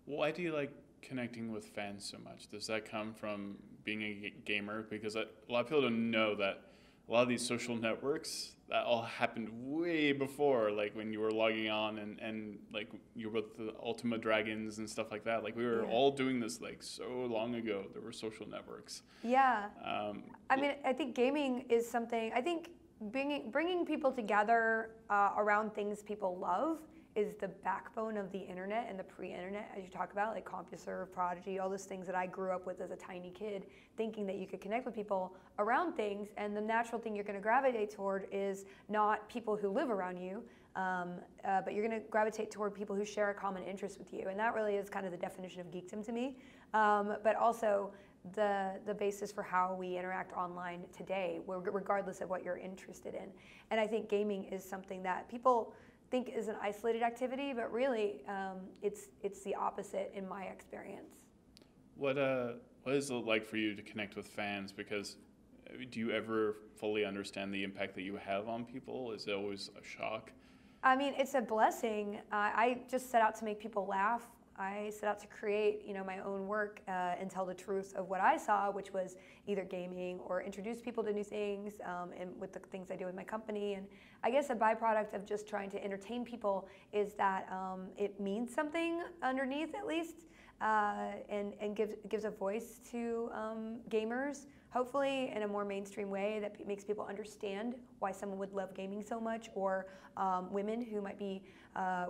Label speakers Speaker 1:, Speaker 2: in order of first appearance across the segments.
Speaker 1: Why do you like connecting with fans so much? Does that come from being a gamer? Because a lot of people don't know that a lot of these social networks that all happened way before, like when you were logging on and like you were with the Ultima Dragons and stuff like that. Like we were
Speaker 2: Yeah.
Speaker 1: all doing this like so long ago. There were social networks.
Speaker 2: Yeah.
Speaker 1: Um,
Speaker 2: I mean, I think gaming is something, I think bringing people together around things people love is the backbone of the internet and the pre-internet, as you talk about, like CompuServe, Prodigy, all those things that I grew up with as a tiny kid, thinking that you could connect with people around things, and the natural thing you're going to gravitate toward is not people who live around you, but you're going to gravitate toward people who share a common interest with you, and that really is kind of the definition of geekdom to me, but also the basis for how we interact online today, regardless of what you're interested in. And I think gaming is something that people think is an isolated activity, but really it's the opposite in my experience.
Speaker 1: what is it like for you to connect with fans? Because do you ever fully understand the impact that you have on people? Is it always a shock?
Speaker 2: I mean, it's a blessing. I just set out to make people laugh. I set out to create, my own work and tell the truth of what I saw, which was either gaming or introduce people to new things, and with the things I do with my company. And I guess a byproduct of just trying to entertain people is that it means something underneath, at least, and gives a voice to gamers. Hopefully in a more mainstream way that makes people understand why someone would love gaming so much, or women who might be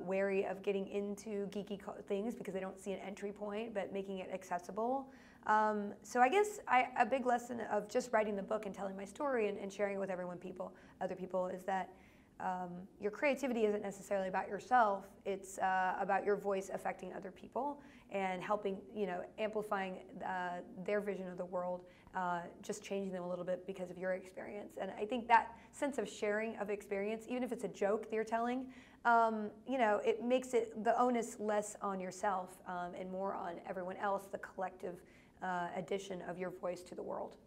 Speaker 2: wary of getting into geeky things because they don't see an entry point, but making it accessible. So I guess a big lesson of just writing the book and telling my story and sharing it with other people, is that your creativity isn't necessarily about yourself. It's about your voice affecting other people and helping, amplifying their vision of the world, just changing them a little bit because of your experience. And I think that sense of sharing of experience, even if it's a joke that you're telling, it makes the onus less on yourself and more on everyone else, the collective addition of your voice to the world.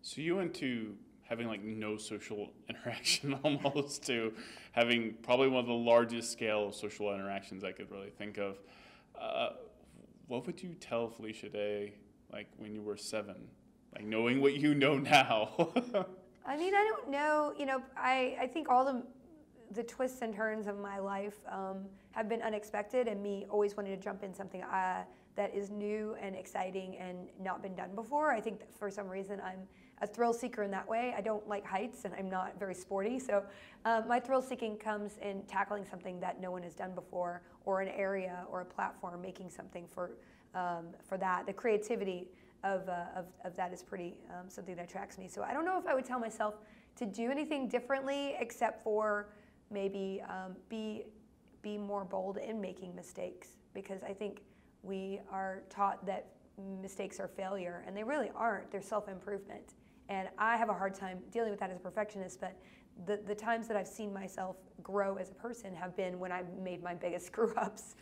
Speaker 1: So you went to having like no social interaction almost to having probably one of the largest scale of social interactions I could really think of. What would you tell Felicia Day, like when you were 7, like knowing what you know now?
Speaker 2: I mean, I don't know. I think all the twists and turns of my life have been unexpected, and me always wanting to jump in something that is new and exciting and not been done before. I think that for some reason I'm a thrill seeker in that way. I don't like heights, and I'm not very sporty, so my thrill seeking comes in tackling something that no one has done before, or an area or a platform, making something for that. The creativity of that is pretty something that attracts me. So I don't know if I would tell myself to do anything differently, except for maybe be more bold in making mistakes, because I think we are taught that mistakes are failure, and they really aren't. They're self-improvement. And I have a hard time dealing with that as a perfectionist, but the times that I've seen myself grow as a person have been when I've made my biggest screw-ups.